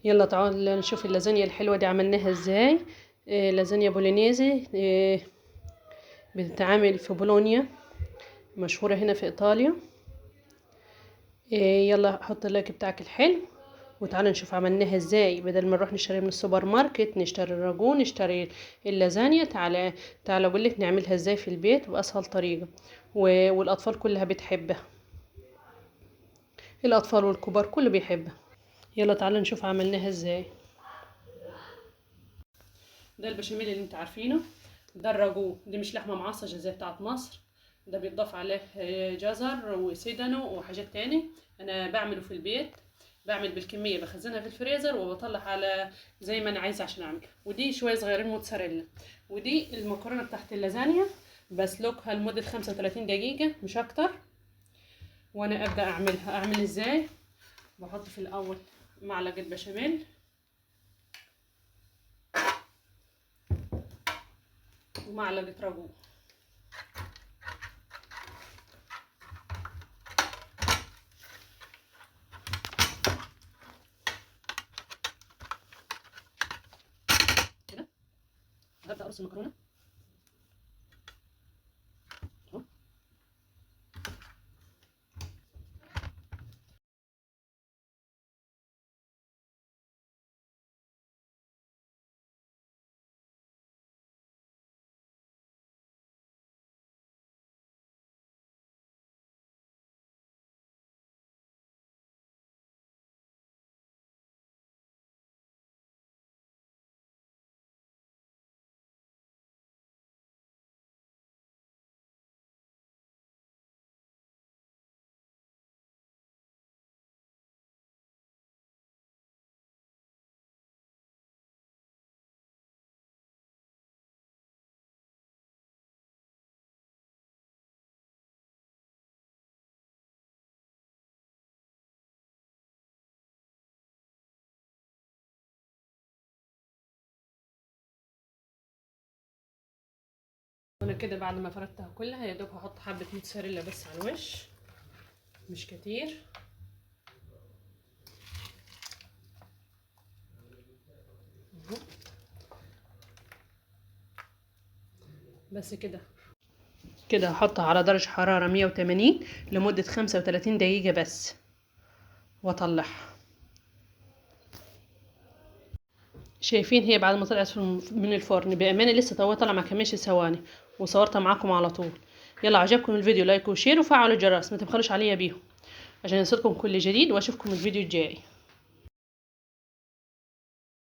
يلا تعالوا نشوف اللازانيا الحلوة دي عملناها ازاي. لازانيا بولينيزي. بتتعمل في بولونيا، مشهورة هنا في ايطاليا. يلا حط اللايك بتاعك الحلو، وتعالوا نشوف عملناها ازاي. بدل ما نروح نشتري من السوبر ماركت، نشتري الراجون، نشتري اللازانيا، تعالى اقول لك نعملها ازاي في البيت باسهل طريقة، والاطفال كلها بتحبها. الاطفال والكبار كله بيحبها. يلا تعالوا نشوف عملناها ازاي. ده البشاميل اللي انت عارفينه. ده الراجو، دي مش لحمه معصجه زي بتاعت مصر. ده بيتضاف عليه جزر وسيدانو وحاجات تاني. انا بعمله في البيت، بعمل بالكميه، بخزنها في الفريزر وبطلع على زي ما انا عايزه عشان اعمل. ودي شويه صغيرين موتزاريلا. ودي المكرونه بتاعت اللازانيا، بسلقها لمده 35 دقيقه مش اكتر. وانا ابدا اعملها. اعمل ازاي؟ بحط في الاول معلقه بشاميل ومعلقه راجو. كده هبدا ارص المكرونه اهو. وانا كده بعد ما فردتها كلها يا دوب هحط حبه موتزاريلا بس على الوش، مش كتير. اهو. بس كده. كده هحطها على درجه حراره 180 لمده 35 دقيقه بس، واطلعها. شايفين هي بعد ما طلعت من الفرن بامانه لسه طالعه ما كملش ثواني، وصورتها معاكم على طول. يلا عجبكم الفيديو لايك وشير وفعلوا الجرس، ما تبخلوش عليا بيهم عشان يوصلكم كل جديد، واشوفكم الفيديو الجاي.